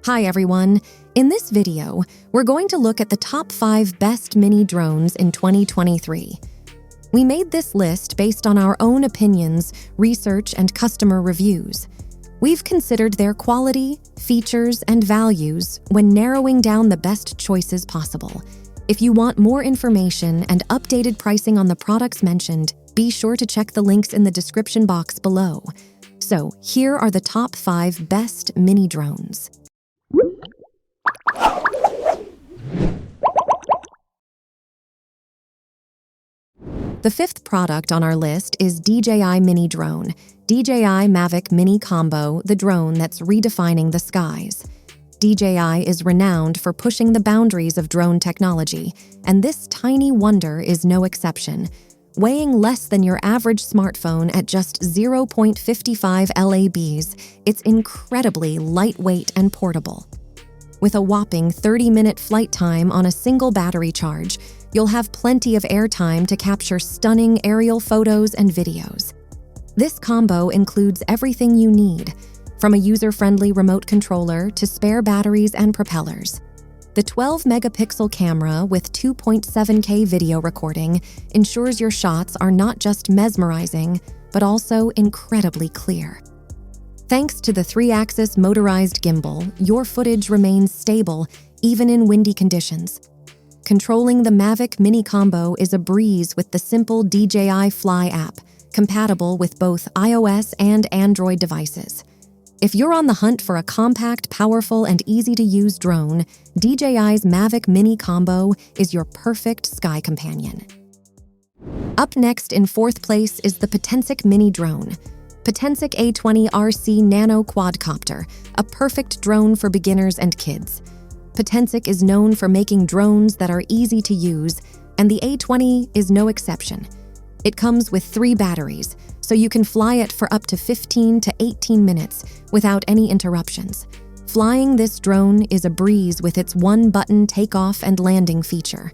Hi everyone! In this video, we're going to look at the top 5 best mini drones in 2023. We made this list based on our own opinions, research, and customer reviews. We've considered their quality, features, and values when narrowing down the best choices possible. If you want more information and updated pricing on the products mentioned, be sure to check the links in the description box below. So, here are the top 5 best mini drones. The 5th product on our list is DJI Mini Drone, DJI Mavic Mini Combo, the drone that's redefining the skies. DJI is renowned for pushing the boundaries of drone technology, and this tiny wonder is no exception. Weighing less than your average smartphone at just 0.55 LABs, it's incredibly lightweight and portable. With a whopping 30-minute flight time on a single battery charge, you'll have plenty of airtime to capture stunning aerial photos and videos. This combo includes everything you need, from a user-friendly remote controller to spare batteries and propellers. The 12-megapixel camera with 2.7K video recording ensures your shots are not just mesmerizing, but also incredibly clear. Thanks to the 3-axis motorized gimbal, your footage remains stable even in windy conditions. Controlling the Mavic Mini Combo is a breeze with the simple DJI Fly app, compatible with both iOS and Android devices. If you're on the hunt for a compact, powerful, and easy-to-use drone, DJI's Mavic Mini Combo is your perfect sky companion. Up next in 4th place is the Potensic Mini Drone. Potensic A20 RC Nano Quadcopter, a perfect drone for beginners and kids. Potensic is known for making drones that are easy to use, and the A20 is no exception. It comes with 3 batteries, so you can fly it for up to 15 to 18 minutes without any interruptions. Flying this drone is a breeze with its one-button takeoff and landing feature.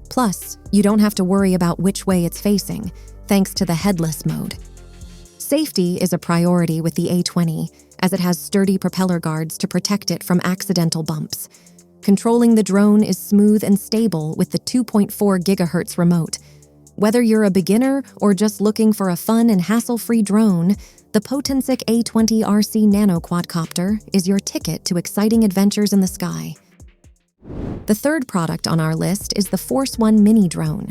Plus, you don't have to worry about which way it's facing, thanks to the headless mode. Safety is a priority with the A20, as it has sturdy propeller guards to protect it from accidental bumps. Controlling the drone is smooth and stable with the 2.4 GHz remote. Whether you're a beginner or just looking for a fun and hassle-free drone, the Potensic A20 RC Nano Quadcopter is your ticket to exciting adventures in the sky. The 3rd product on our list is the Force1 Mini Drone.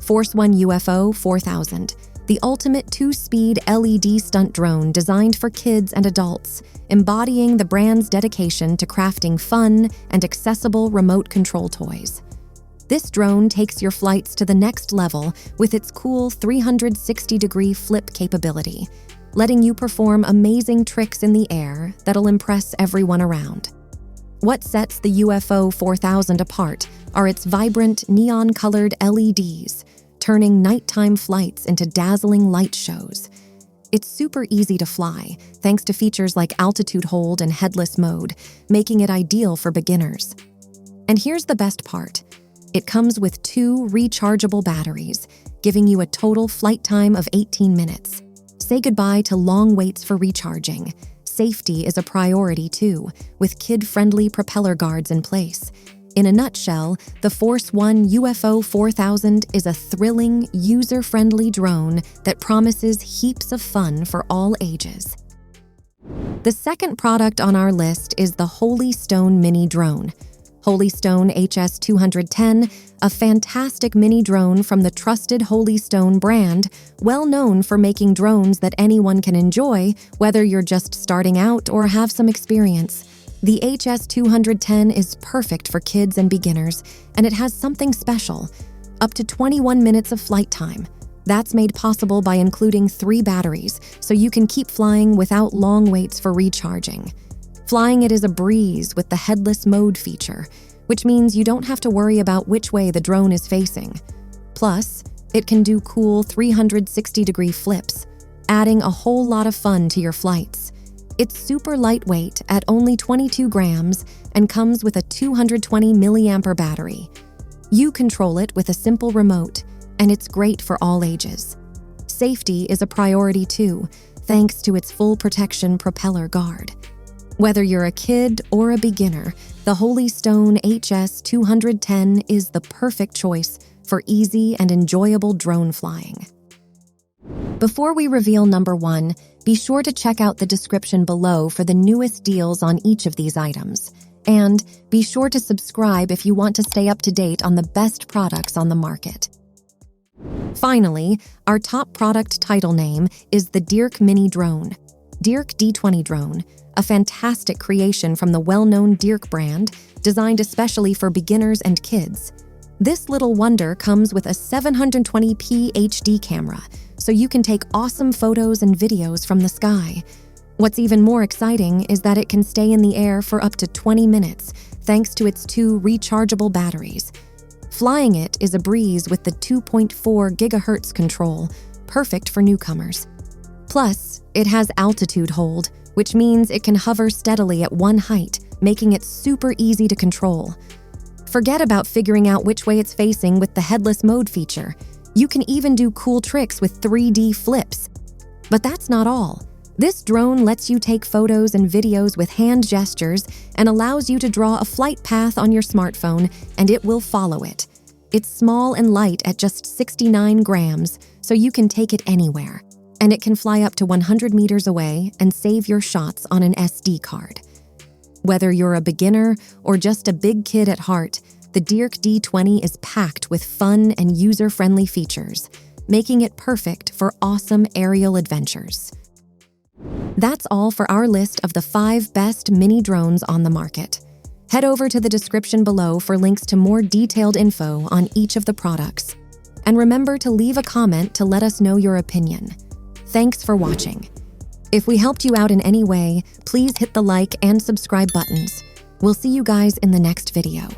Force1 UFO 4000, the ultimate 2-speed LED stunt drone designed for kids and adults, embodying the brand's dedication to crafting fun and accessible remote control toys. This drone takes your flights to the next level with its cool 360-degree flip capability, letting you perform amazing tricks in the air that'll impress everyone around. What sets the UFO 4000 apart are its vibrant, neon-colored LEDs, turning nighttime flights into dazzling light shows. It's super easy to fly, thanks to features like altitude hold and headless mode, making it ideal for beginners. And here's the best part. It comes with 2 rechargeable batteries, giving you a total flight time of 18 minutes. Say goodbye to long waits for recharging. Safety is a priority too, with kid-friendly propeller guards in place. In a nutshell, the Force1 UFO 4000 is a thrilling, user-friendly drone that promises heaps of fun for all ages. The 2nd product on our list is the Holystone Mini Drone. Holystone HS210, a fantastic mini drone from the trusted Holystone brand, well known for making drones that anyone can enjoy, whether you're just starting out or have some experience. The HS210 is perfect for kids and beginners, and it has something special: up to 21 minutes of flight time. That's made possible by including 3 batteries, so you can keep flying without long waits for recharging. Flying it is a breeze with the headless mode feature, which means you don't have to worry about which way the drone is facing. Plus, it can do cool 360-degree flips, adding a whole lot of fun to your flights. It's super lightweight at only 22 grams and comes with a 220 milliampere battery. You control it with a simple remote, and it's great for all ages. Safety is a priority too, thanks to its full protection propeller guard. Whether you're a kid or a beginner, the Holy Stone HS210 is the perfect choice for easy and enjoyable drone flying. Before we reveal number 1, be sure to check out the description below for the newest deals on each of these items. And be sure to subscribe if you want to stay up to date on the best products on the market. Finally, our top product title name is the DEERC Mini Drone. DEERC D20 Drone, a fantastic creation from the well-known DEERC brand, designed especially for beginners and kids. This little wonder comes with a 720p HD camera, so you can take awesome photos and videos from the sky. What's even more exciting is that it can stay in the air for up to 20 minutes, thanks to its 2 rechargeable batteries. Flying it is a breeze with the 2.4 GHz control, perfect for newcomers. Plus, it has altitude hold, which means it can hover steadily at one height, making it super easy to control. Forget about figuring out which way it's facing with the headless mode feature. You can even do cool tricks with 3D flips. But that's not all. This drone lets you take photos and videos with hand gestures and allows you to draw a flight path on your smartphone, and it will follow it. It's small and light at just 69 grams, so you can take it anywhere. And it can fly up to 100 meters away and save your shots on an SD card. Whether you're a beginner or just a big kid at heart, the DEERC D20 is packed with fun and user-friendly features, making it perfect for awesome aerial adventures. That's all for our list of the 5 best mini drones on the market. Head over to the description below for links to more detailed info on each of the products. And remember to leave a comment to let us know your opinion. Thanks for watching. If we helped you out in any way, please hit the like and subscribe buttons. We'll see you guys in the next video.